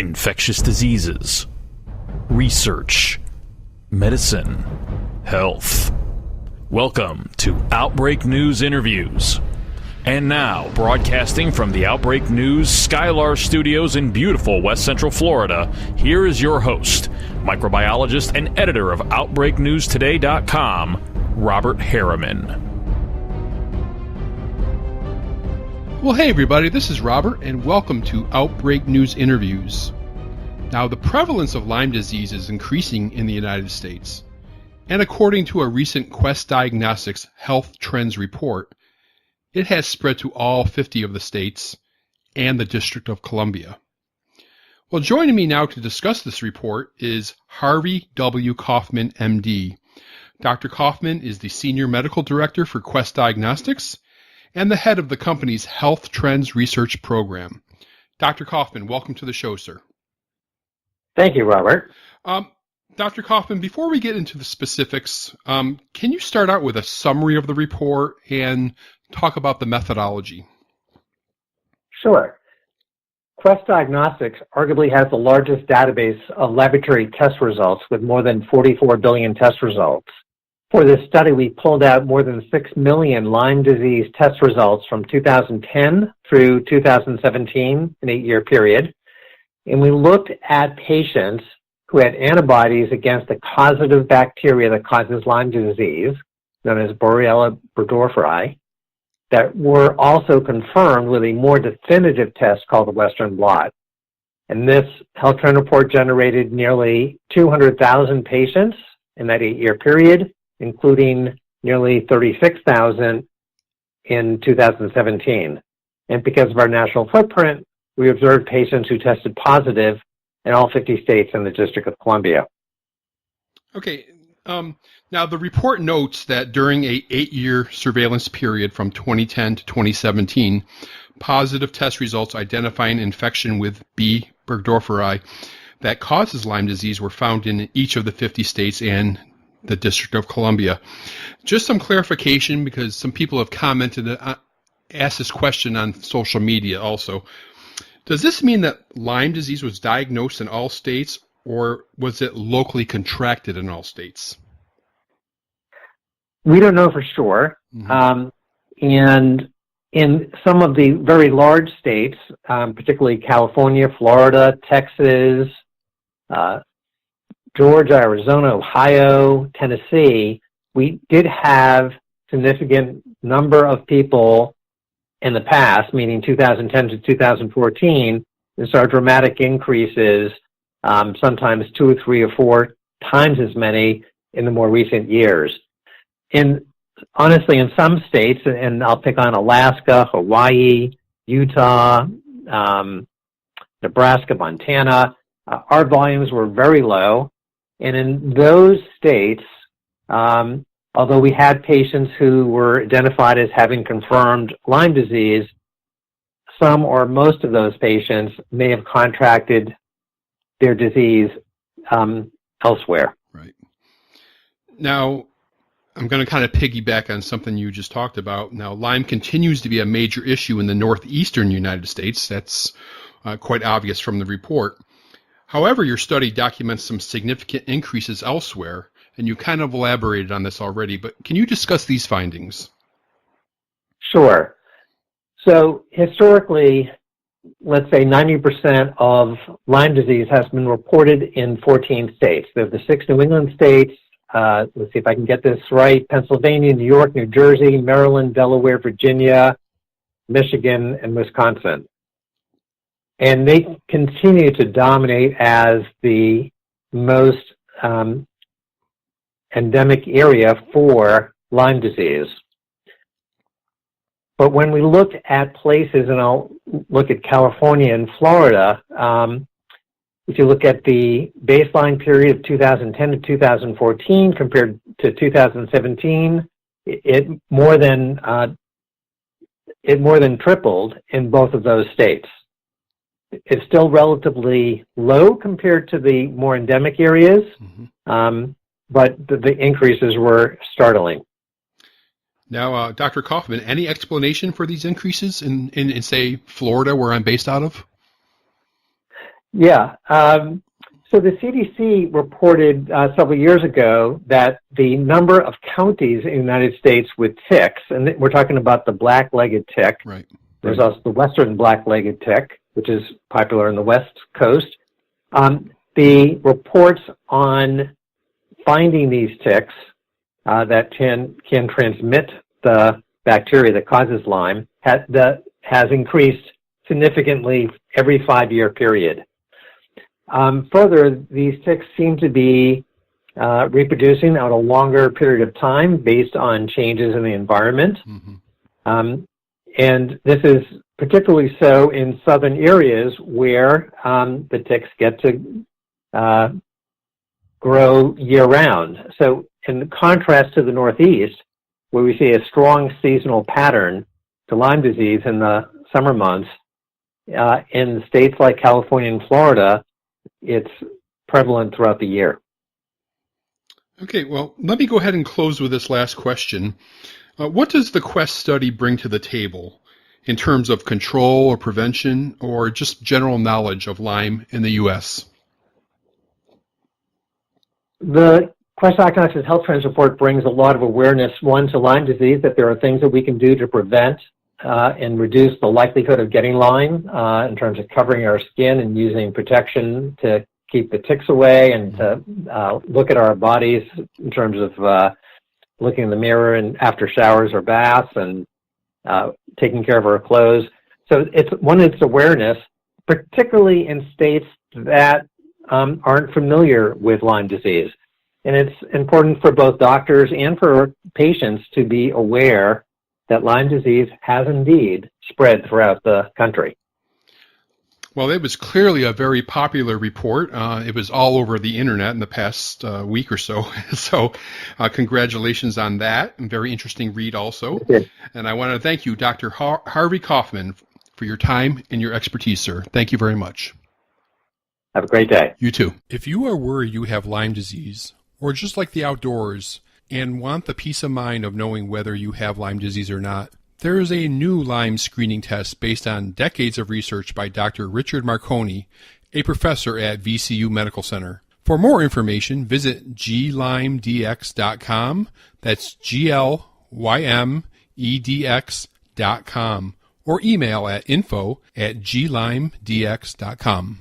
infectious diseases, research, medicine, health. Welcome to Outbreak News Interviews. And now, broadcasting from the Outbreak News Skylar Studios in beautiful West Central Florida, here is your host, microbiologist and editor of OutbreakNewsToday.com, Robert Harriman. Well, hey everybody, this is Robert, and welcome to Outbreak News Interviews. Now, the prevalence of Lyme disease is increasing in the United States, and according to a recent Quest Diagnostics Health Trends report, it has spread to all 50 of the states and the District of Columbia. Well, joining me now to discuss this report is Harvey W. Kaufman, MD. Dr. Kaufman is the Senior Medical Director for Quest Diagnostics and the head of the company's Health Trends Research Program. Dr. Kaufman, welcome to the show, sir. Thank you, Robert. Dr. Kaufman, before we get into the specifics, can you start out with a summary of the report and talk about the methodology? Sure. Quest Diagnostics arguably has the largest database of laboratory test results with more than 44 billion test results. For this study, we pulled out more than 6 million Lyme disease test results from 2010 through 2017, an 8-year period. And we looked at patients who had antibodies against the causative bacteria that causes Lyme disease, known as Borrelia burgdorferi, that were also confirmed with a more definitive test called the Western blot. And this health trend report generated nearly 200,000 patients in that 8-year period, including nearly 36,000 in 2017. And because of our national footprint, we observed patients who tested positive in all 50 states and the District of Columbia. Okay. Now, the report notes that during a 8-year surveillance period from 2010 to 2017, positive test results identifying infection with B. burgdorferi that causes Lyme disease were found in each of the 50 states and the District of Columbia. Just some clarification, because some people have commented, asked this question on social media also. Does this mean that Lyme disease was diagnosed in all states, or was it locally contracted in all states? We don't know for sure. Mm-hmm. And in some of the very large states, particularly California, Florida, Texas, Georgia, Arizona, Ohio, Tennessee, we did have significant number of people in the past, meaning 2010 to 2014, and saw dramatic increases, sometimes 2 or 3 or 4 times as many in the more recent years. Honestly, in some states, and I'll pick on Alaska, Hawaii, Utah, Nebraska, Montana, our volumes were very low. And in those states, although we had patients who were identified as having confirmed Lyme disease, some or most of those patients may have contracted their disease elsewhere. Right. Now, I'm going to kind of piggyback on something you just talked about. Now, Lyme continues to be a major issue in the northeastern United States. That's quite obvious from the report. However, your study documents some significant increases elsewhere, and you kind of elaborated on this already, but can you discuss these findings? Sure. So historically, let's say 90% of Lyme disease has been reported in 14 states. There are the 6 New England states. Let's see if I can get this right. Pennsylvania, New York, New Jersey, Maryland, Delaware, Virginia, Michigan, and Wisconsin. And they continue to dominate as the most endemic area for Lyme disease. But when we look at places, and I'll look at California and Florida, if you look at the baseline period of 2010 to 2014 compared to 2017, it more than tripled in both of those states. It's still relatively low compared to the more endemic areas, but the increases were startling. Now, Dr. Kaufman, any explanation for these increases in say, Florida, where I'm based out of? Yeah. So the CDC reported several years ago that the number of counties in the United States with ticks, and we're talking about the black-legged tick. Right. There's also the western black-legged tick, which is popular in the West Coast. The reports on finding these ticks that can transmit the bacteria that causes Lyme has increased significantly every 5-year period. Further, these ticks seem to be reproducing out a longer period of time based on changes in the environment. Mm-hmm. And this is particularly so in southern areas where the ticks get to grow year-round. So in contrast to the Northeast, where we see a strong seasonal pattern to Lyme disease in the summer months, in states like California and Florida, it's prevalent throughout the year. Okay, well, let me go ahead and close with this last question. What does the Quest study bring to the table in terms of control or prevention or just general knowledge of Lyme in the U.S.? The Quest Diagnostics Health Trends report brings a lot of awareness, one, to Lyme disease, that there are things that we can do to prevent and reduce the likelihood of getting Lyme in terms of covering our skin and using protection to keep the ticks away and to look at our bodies in terms of looking in the mirror and after showers or baths and taking care of our clothes. So it's awareness, particularly in states that aren't familiar with Lyme disease. And it's important for both doctors and for patients to be aware that Lyme disease has indeed spread throughout the country. Well, it was clearly a very popular report. It was all over the internet in the past week or so. So congratulations on that. And very interesting read also. And I want to thank you, Dr. Harvey Kaufman, for your time and your expertise, sir. Thank you very much. Have a great day. You too. If you are worried you have Lyme disease, or just like the outdoors, and want the peace of mind of knowing whether you have Lyme disease or not, there is a new Lyme screening test based on decades of research by Dr. Richard Marconi, a professor at VCU Medical Center. For more information, visit glymedx.com. That's glymedx.com. Or email at info@glymedx.com.